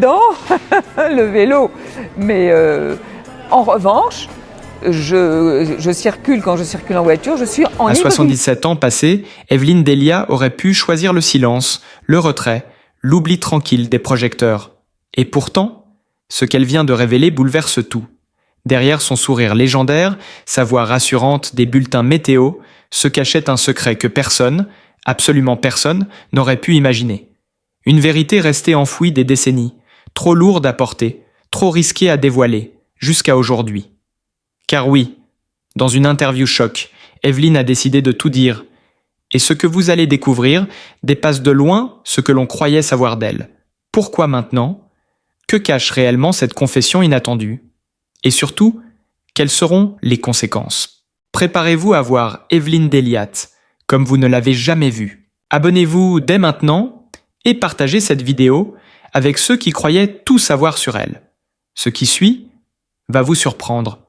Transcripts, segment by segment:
dans le vélo. Mais en revanche, je circule, quand je circule en voiture, je suis en À libre. 77 ans passés, Evelyne Delia aurait pu choisir le silence, le retrait, l'oubli tranquille des projecteurs. Et pourtant, ce qu'elle vient de révéler bouleverse tout. Derrière son sourire légendaire, sa voix rassurante des bulletins météo, se cachait un secret que personne, absolument personne, n'aurait pu imaginer. Une vérité restée enfouie des décennies, trop lourde à porter, trop risquée à dévoiler, jusqu'à aujourd'hui. Car oui, dans une interview choc, Evelyne a décidé de tout dire. Et ce que vous allez découvrir dépasse de loin ce que l'on croyait savoir d'elle. Pourquoi maintenant ? Que cache réellement cette confession inattendue ? Et surtout, quelles seront les conséquences ? Préparez-vous à voir Evelyne Delia comme vous ne l'avez jamais vue. Abonnez-vous dès maintenant et partagez cette vidéo avec ceux qui croyaient tout savoir sur elle. Ce qui suit va vous surprendre.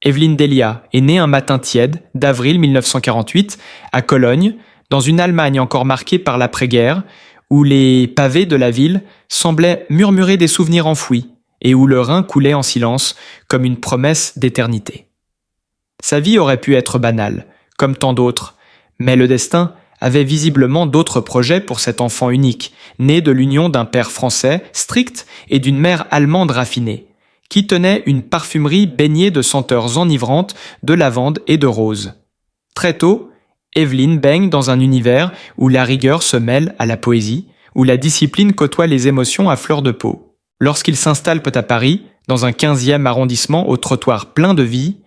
Evelyne Delia est née un matin tiède d'avril 1948 à Cologne, dans une Allemagne encore marquée par l'après-guerre, où les pavés de la ville semblaient murmurer des souvenirs enfouis et où le Rhin coulait en silence comme une promesse d'éternité. Sa vie aurait pu être banale, comme tant d'autres, mais le destin avait visiblement d'autres projets pour cet enfant unique, né de l'union d'un père français strict et d'une mère allemande raffinée, qui tenait une parfumerie baignée de senteurs enivrantes de lavande et de rose. Très tôt, Evelyne baigne dans un univers où la rigueur se mêle à la poésie, où la discipline côtoie les émotions à fleur de peau. Lorsqu'il s'installe peu à Paris, dans un 15e arrondissement au trottoir plein de vie,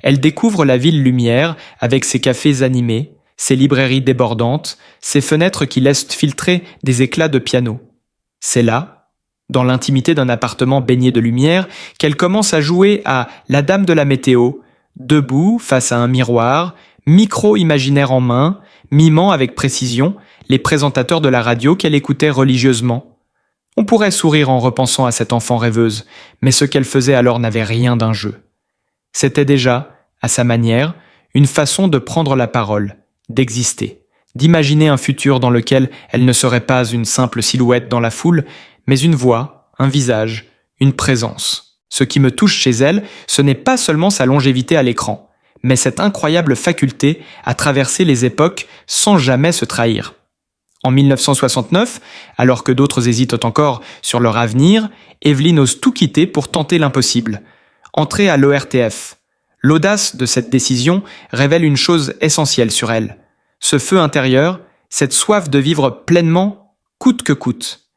elle découvre la ville lumière avec ses cafés animés, ses librairies débordantes, ses fenêtres qui laissent filtrer des éclats de piano. C'est là, dans l'intimité d'un appartement baigné de lumière, qu'elle commence à jouer à la dame de la météo, debout face à un miroir, micro imaginaire en main, mimant avec précision les présentateurs de la radio qu'elle écoutait religieusement. On pourrait sourire en repensant à cette enfant rêveuse, mais ce qu'elle faisait alors n'avait rien d'un jeu. C'était déjà, à sa manière, une façon de prendre la parole, d'exister, d'imaginer un futur dans lequel elle ne serait pas une simple silhouette dans la foule, mais une voix, un visage, une présence. Ce qui me touche chez elle, ce n'est pas seulement sa longévité à l'écran, mais cette incroyable faculté à traverser les époques sans jamais se trahir. En 1969, alors que d'autres hésitent encore sur leur avenir, Evelyne ose tout quitter pour tenter l'impossible. Entrer à l'ORTF. L'audace de cette décision révèle une chose essentielle sur elle. Ce feu intérieur, cette soif de vivre pleinement, coûte que coûte.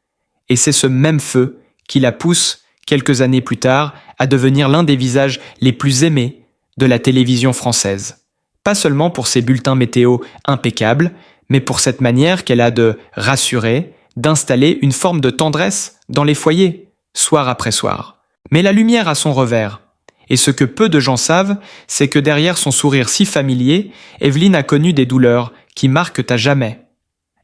Et c'est ce même feu qui la pousse, quelques années plus tard, à devenir l'un des visages les plus aimés de la télévision française. Pas seulement pour ses bulletins météo impeccables, mais pour cette manière qu'elle a de rassurer, d'installer une forme de tendresse dans les foyers, soir après soir. Mais la lumière a son revers. Et ce que peu de gens savent, c'est que derrière son sourire si familier, Evelyne a connu des douleurs qui marquent à jamais.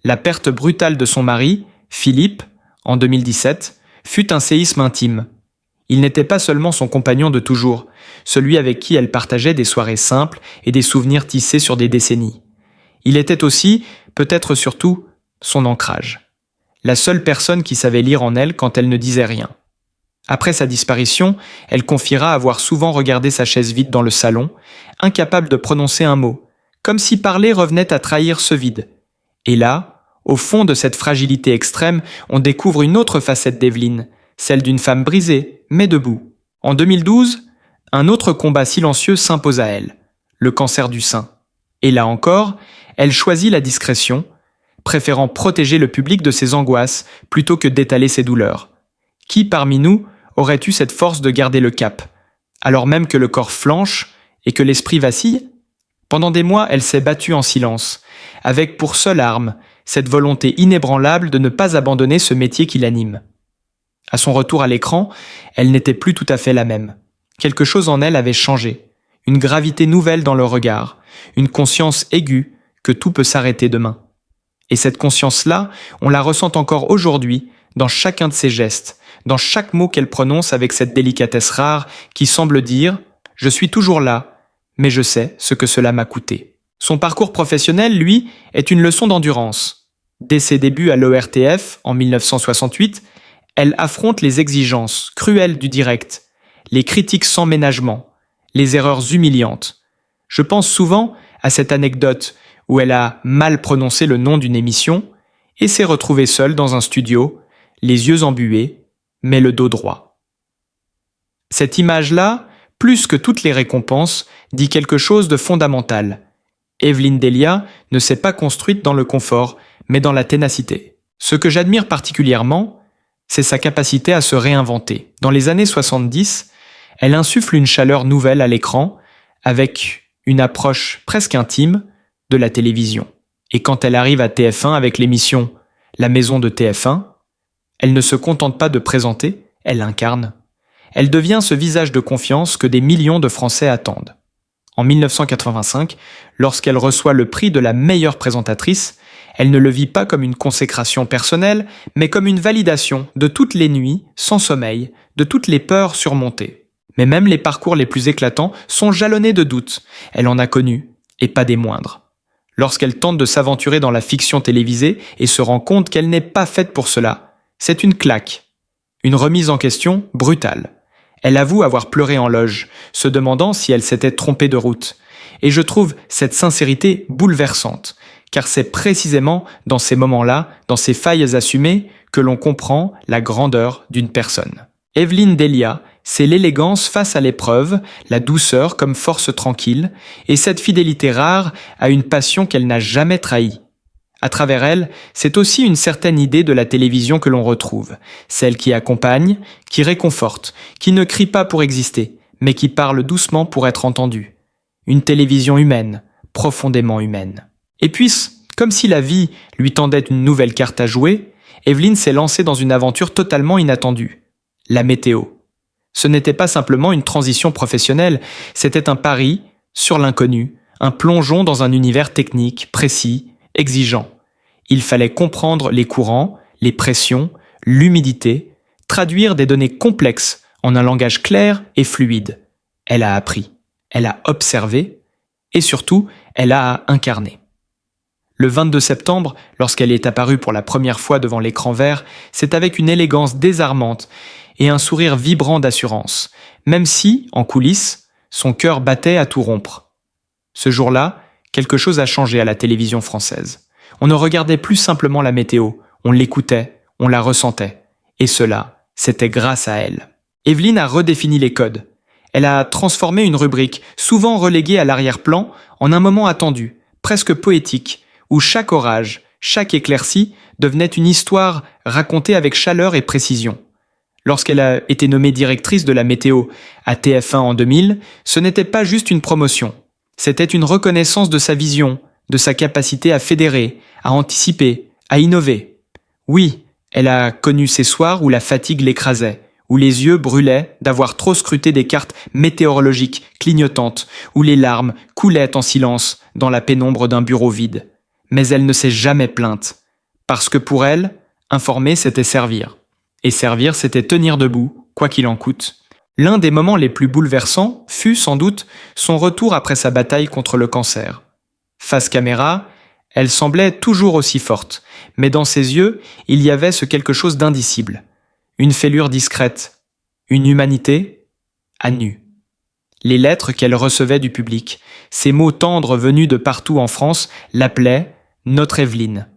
La perte brutale de son mari, Philippe, en 2017, fut un séisme intime. Il n'était pas seulement son compagnon de toujours, celui avec qui elle partageait des soirées simples et des souvenirs tissés sur des décennies. Il était aussi, peut-être surtout, son ancrage. La seule personne qui savait lire en elle quand elle ne disait rien. Après sa disparition, elle confiera avoir souvent regardé sa chaise vide dans le salon, incapable de prononcer un mot, comme si parler revenait à trahir ce vide. Et là, au fond de cette fragilité extrême, on découvre une autre facette d'Evelyne, celle d'une femme brisée, mais debout. En 2012, un autre combat silencieux s'impose à elle, le cancer du sein. Et là encore, elle choisit la discrétion, préférant protéger le public de ses angoisses plutôt que d'étaler ses douleurs. Qui parmi nous aurait eu cette force de garder le cap, alors même que le corps flanche et que l'esprit vacille ? Pendant des mois, elle s'est battue en silence, avec pour seule arme cette volonté inébranlable de ne pas abandonner ce métier qui l'anime. À son retour à l'écran, elle n'était plus tout à fait la même. Quelque chose en elle avait changé, une gravité nouvelle dans le regard, une conscience aiguë que tout peut s'arrêter demain. Et cette conscience-là, on la ressent encore aujourd'hui dans chacun de ses gestes, dans chaque mot qu'elle prononce avec cette délicatesse rare qui semble dire « Je suis toujours là, mais je sais ce que cela m'a coûté ». Son parcours professionnel, lui, est une leçon d'endurance. Dès ses débuts à l'ORTF, en 1968, Elle affronte les exigences cruelles du direct, les critiques sans ménagement, les erreurs humiliantes. Je pense souvent à cette anecdote où elle a mal prononcé le nom d'une émission et s'est retrouvée seule dans un studio, les yeux embués, mais le dos droit. Cette image-là, plus que toutes les récompenses, dit quelque chose de fondamental. Evelyne Delia ne s'est pas construite dans le confort, mais dans la ténacité. Ce que j'admire particulièrement, c'est sa capacité à se réinventer. Dans les années 70, elle insuffle une chaleur nouvelle à l'écran, avec une approche presque intime de la télévision. Et quand elle arrive à TF1 avec l'émission La Maison de TF1, elle ne se contente pas de présenter, elle incarne. Elle devient ce visage de confiance que des millions de Français attendent. En 1985, lorsqu'elle reçoit le prix de la meilleure présentatrice, elle ne le vit pas comme une consécration personnelle, mais comme une validation de toutes les nuits, sans sommeil, de toutes les peurs surmontées. Mais même les parcours les plus éclatants sont jalonnés de doutes. Elle en a connu, et pas des moindres. Lorsqu'elle tente de s'aventurer dans la fiction télévisée et se rend compte qu'elle n'est pas faite pour cela, c'est une claque. Une remise en question brutale. Elle avoue avoir pleuré en loge, se demandant si elle s'était trompée de route. Et je trouve cette sincérité bouleversante, car c'est précisément dans ces moments-là, dans ces failles assumées, que l'on comprend la grandeur d'une personne. Evelyne Delia, c'est l'élégance face à l'épreuve, la douceur comme force tranquille, et cette fidélité rare à une passion qu'elle n'a jamais trahie. À travers elle, c'est aussi une certaine idée de la télévision que l'on retrouve, celle qui accompagne, qui réconforte, qui ne crie pas pour exister, mais qui parle doucement pour être entendue. Une télévision humaine, profondément humaine. Et puis, comme si la vie lui tendait une nouvelle carte à jouer, Evelyne s'est lancée dans une aventure totalement inattendue. La météo. Ce n'était pas simplement une transition professionnelle, c'était un pari sur l'inconnu, un plongeon dans un univers technique, précis, exigeant. Il fallait comprendre les courants, les pressions, l'humidité, traduire des données complexes en un langage clair et fluide. Elle a appris, elle a observé et surtout, elle a incarné. Le 22 septembre, lorsqu'elle est apparue pour la première fois devant l'écran vert, c'est avec une élégance désarmante et un sourire vibrant d'assurance, même si, en coulisses, son cœur battait à tout rompre. Ce jour-là, quelque chose a changé à la télévision française. On ne regardait plus simplement la météo, on l'écoutait, on la ressentait. Et cela, c'était grâce à elle. Evelyne a redéfini les codes. Elle a transformé une rubrique, souvent reléguée à l'arrière-plan, en un moment attendu, presque poétique, où chaque orage, chaque éclaircie devenait une histoire racontée avec chaleur et précision. Lorsqu'elle a été nommée directrice de la météo à TF1 en 2000, ce n'était pas juste une promotion. C'était une reconnaissance de sa vision, de sa capacité à fédérer, à anticiper, à innover. Oui, elle a connu ces soirs où la fatigue l'écrasait, où les yeux brûlaient d'avoir trop scruté des cartes météorologiques clignotantes, où les larmes coulaient en silence dans la pénombre d'un bureau vide. Mais elle ne s'est jamais plainte, parce que pour elle, informer c'était servir. Et servir c'était tenir debout, quoi qu'il en coûte. L'un des moments les plus bouleversants fut sans doute son retour après sa bataille contre le cancer. Face caméra, elle semblait toujours aussi forte, mais dans ses yeux, il y avait ce quelque chose d'indicible. Une fêlure discrète, une humanité à nu. Les lettres qu'elle recevait du public, ces mots tendres venus de partout en France, l'appelaient « Notre Evelyne ».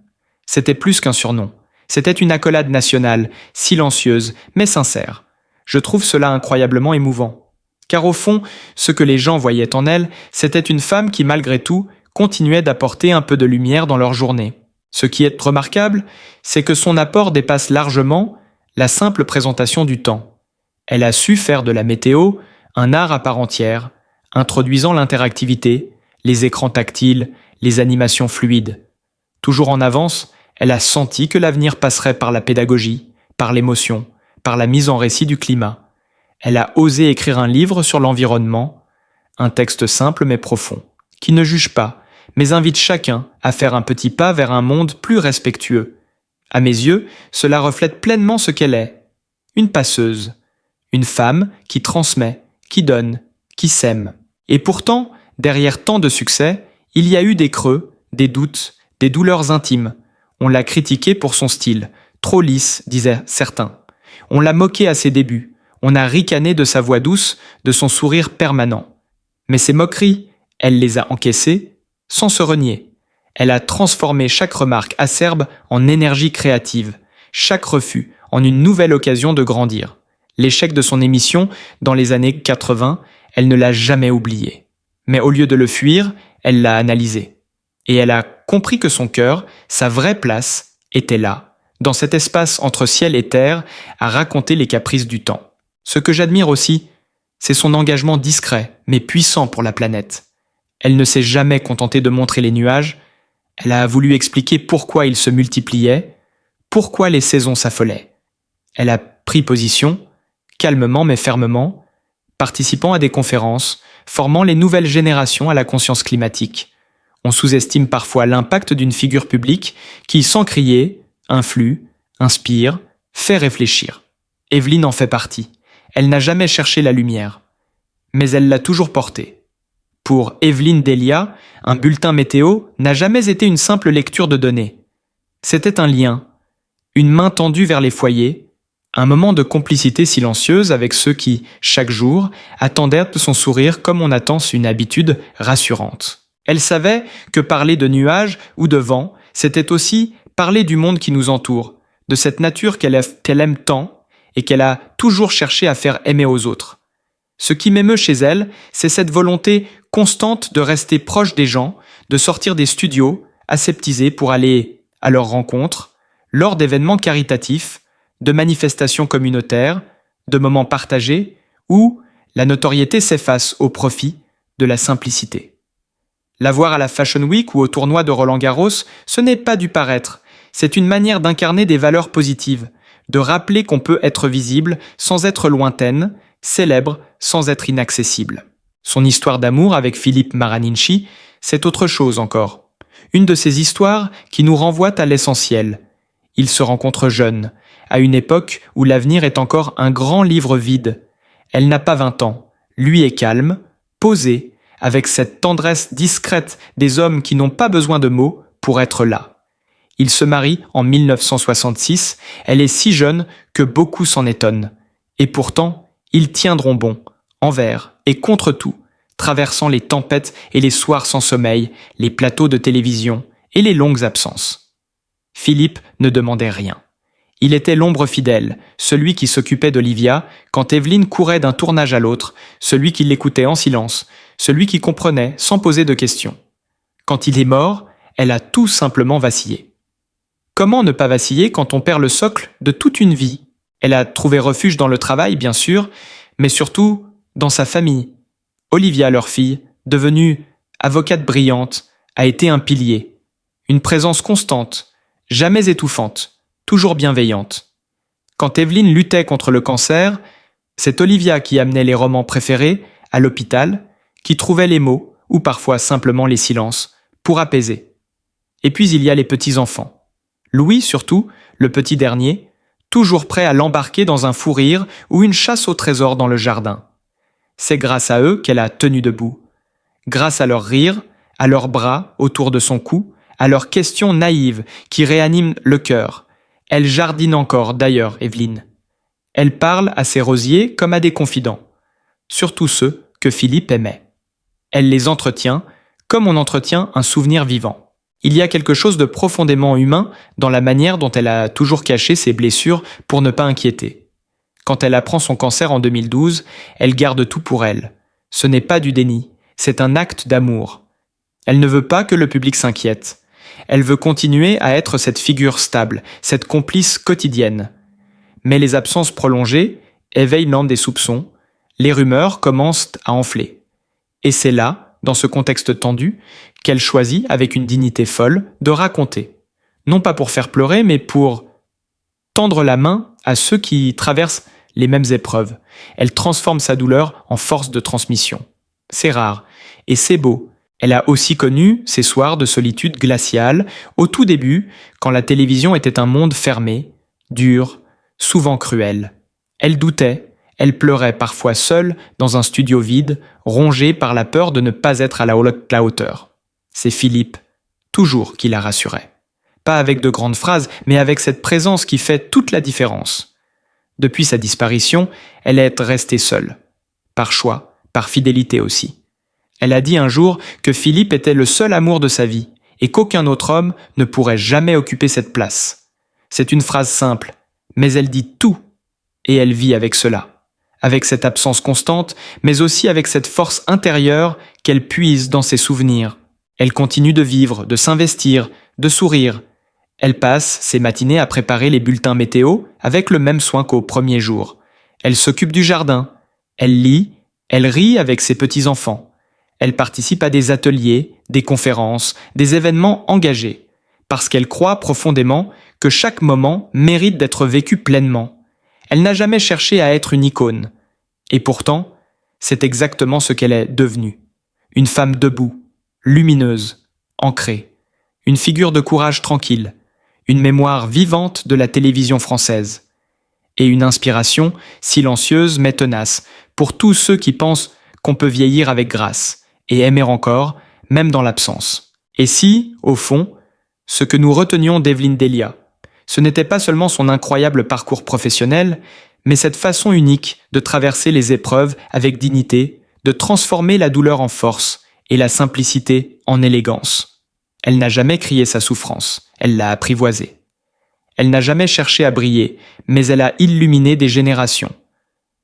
C'était plus qu'un surnom. C'était une accolade nationale, silencieuse, mais sincère. Je trouve cela incroyablement émouvant. Car au fond, ce que les gens voyaient en elle, c'était une femme qui, malgré tout, continuait d'apporter un peu de lumière dans leur journée. Ce qui est remarquable, c'est que son apport dépasse largement la simple présentation du temps. Elle a su faire de la météo un art à part entière, introduisant l'interactivité, les écrans tactiles, les animations fluides. Toujours en avance, elle a senti que l'avenir passerait par la pédagogie, par l'émotion, par la mise en récit du climat. Elle a osé écrire un livre sur l'environnement, un texte simple mais profond, qui ne juge pas, mais invite chacun à faire un petit pas vers un monde plus respectueux. À mes yeux, cela reflète pleinement ce qu'elle est. Une passeuse, une femme qui transmet, qui donne, qui s'aime. Et pourtant, derrière tant de succès, il y a eu des creux, des doutes, des douleurs intimes. On l'a critiquée pour son style, trop lisse, disaient certains. On l'a moquée à ses débuts. On a ricané de sa voix douce, de son sourire permanent. Mais ces moqueries, elle les a encaissées sans se renier. Elle a transformé chaque remarque acerbe en énergie créative, chaque refus en une nouvelle occasion de grandir. L'échec de son émission dans les années 80, elle ne l'a jamais oublié. Mais au lieu de le fuir, elle l'a analysé. Et elle a compris que son cœur, sa vraie place, était là, dans cet espace entre ciel et terre, à raconter les caprices du temps. Ce que j'admire aussi, c'est son engagement discret, mais puissant pour la planète. Elle ne s'est jamais contentée de montrer les nuages, elle a voulu expliquer pourquoi ils se multipliaient, pourquoi les saisons s'affolaient. Elle a pris position, calmement mais fermement, participant à des conférences, formant les nouvelles générations à la conscience climatique. On sous-estime parfois l'impact d'une figure publique qui, sans crier, influe, inspire, fait réfléchir. Evelyne en fait partie. Elle n'a jamais cherché la lumière, mais elle l'a toujours portée. Pour Evelyne Delia, un bulletin météo n'a jamais été une simple lecture de données. C'était un lien, une main tendue vers les foyers, un moment de complicité silencieuse avec ceux qui, chaque jour, attendaient son sourire comme on attend une habitude rassurante. Elle savait que parler de nuages ou de vent, c'était aussi parler du monde qui nous entoure, de cette nature qu'elle aime tant et qu'elle a toujours cherché à faire aimer aux autres. Ce qui m'émeut chez elle, c'est cette volonté constante de rester proche des gens, de sortir des studios, aseptisés pour aller à leur rencontre, lors d'événements caritatifs, de manifestations communautaires, de moments partagés, où la notoriété s'efface au profit de la simplicité. La voir à la Fashion Week ou au tournoi de Roland-Garros, ce n'est pas du paraître, c'est une manière d'incarner des valeurs positives, de rappeler qu'on peut être visible sans être lointaine, célèbre sans être inaccessible. Son histoire d'amour avec Philippe Maraninchi, c'est autre chose encore. Une de ces histoires qui nous renvoie à l'essentiel. Ils se rencontrent jeunes, à une époque où l'avenir est encore un grand livre vide. Elle n'a pas 20 ans, lui est calme, posé, avec cette tendresse discrète des hommes qui n'ont pas besoin de mots pour être là. Ils se marient en 1966, elle est si jeune que beaucoup s'en étonnent. Et pourtant, ils tiendront bon, envers et contre tout, traversant les tempêtes et les soirs sans sommeil, les plateaux de télévision et les longues absences. Philippe ne demandait rien. Il était l'ombre fidèle, celui qui s'occupait d'Olivia quand Evelyne courait d'un tournage à l'autre, celui qui l'écoutait en silence, celui qui comprenait sans poser de questions. Quand il est mort, elle a tout simplement vacillé. Comment ne pas vaciller quand on perd le socle de toute une vie ? Elle a trouvé refuge dans le travail, bien sûr, mais surtout dans sa famille. Olivia, leur fille, devenue avocate brillante, a été un pilier, une présence constante, jamais étouffante, toujours bienveillante. Quand Evelyne luttait contre le cancer, c'est Olivia qui amenait les romans préférés à l'hôpital, qui trouvait les mots, ou parfois simplement les silences, pour apaiser. Et puis il y a les petits-enfants. Louis, surtout, le petit dernier, toujours prêt à l'embarquer dans un fou rire ou une chasse au trésor dans le jardin. C'est grâce à eux qu'elle a tenu debout. Grâce à leur rire, à leurs bras autour de son cou, à leurs questions naïves qui réaniment le cœur. Elle jardine encore, d'ailleurs, Evelyne. Elle parle à ses rosiers comme à des confidents, surtout ceux que Philippe aimait. Elle les entretient comme on entretient un souvenir vivant. Il y a quelque chose de profondément humain dans la manière dont elle a toujours caché ses blessures pour ne pas inquiéter. Quand elle apprend son cancer en 2012, elle garde tout pour elle. Ce n'est pas du déni, c'est un acte d'amour. Elle ne veut pas que le public s'inquiète. Elle veut continuer à être cette figure stable, cette complice quotidienne. Mais les absences prolongées éveillent l'âme des soupçons, les rumeurs commencent à enfler. Et c'est là, dans ce contexte tendu, qu'elle choisit, avec une dignité folle, de raconter. Non pas pour faire pleurer, mais pour tendre la main à ceux qui traversent les mêmes épreuves. Elle transforme sa douleur en force de transmission. C'est rare, et c'est beau. Elle a aussi connu ces soirs de solitude glaciale, au tout début, quand la télévision était un monde fermé, dur, souvent cruel. Elle doutait, elle pleurait parfois seule dans un studio vide, rongée par la peur de ne pas être à la hauteur. C'est Philippe, toujours, qui la rassurait. Pas avec de grandes phrases, mais avec cette présence qui fait toute la différence. Depuis sa disparition, elle est restée seule. Par choix, par fidélité aussi. Elle a dit un jour que Philippe était le seul amour de sa vie et qu'aucun autre homme ne pourrait jamais occuper cette place. C'est une phrase simple, mais elle dit tout et elle vit avec cela. Avec cette absence constante, mais aussi avec cette force intérieure qu'elle puise dans ses souvenirs. Elle continue de vivre, de s'investir, de sourire. Elle passe ses matinées à préparer les bulletins météo avec le même soin qu'au premier jour. Elle s'occupe du jardin. Elle lit, elle rit avec ses petits-enfants. Elle participe à des ateliers, des conférences, des événements engagés, parce qu'elle croit profondément que chaque moment mérite d'être vécu pleinement. Elle n'a jamais cherché à être une icône. Et pourtant, c'est exactement ce qu'elle est devenue. Une femme debout, lumineuse, ancrée. Une figure de courage tranquille. Une mémoire vivante de la télévision française. Et une inspiration silencieuse mais tenace pour tous ceux qui pensent qu'on peut vieillir avec grâce et aimer encore, même dans l'absence. Et si, au fond, ce que nous retenions d'Evelyne Delia, ce n'était pas seulement son incroyable parcours professionnel, mais cette façon unique de traverser les épreuves avec dignité, de transformer la douleur en force et la simplicité en élégance. Elle n'a jamais crié sa souffrance, elle l'a apprivoisée. Elle n'a jamais cherché à briller, mais elle a illuminé des générations.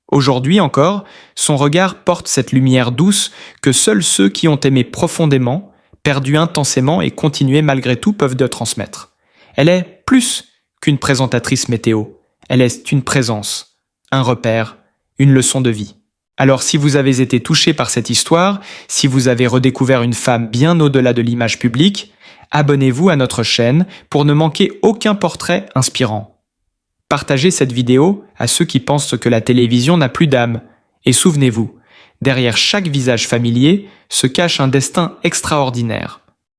Aujourd'hui encore, son regard porte cette lumière douce que seuls ceux qui ont aimé profondément, perdu intensément et continué malgré tout peuvent de transmettre. Elle est plus qu'une présentatrice météo. Elle est une présence, un repère, une leçon de vie. Alors si vous avez été touché par cette histoire, si vous avez redécouvert une femme bien au-delà de l'image publique, abonnez-vous à notre chaîne pour ne manquer aucun portrait inspirant. Partagez cette vidéo à ceux qui pensent que la télévision n'a plus d'âme. Et souvenez-vous, derrière chaque visage familier se cache un destin extraordinaire.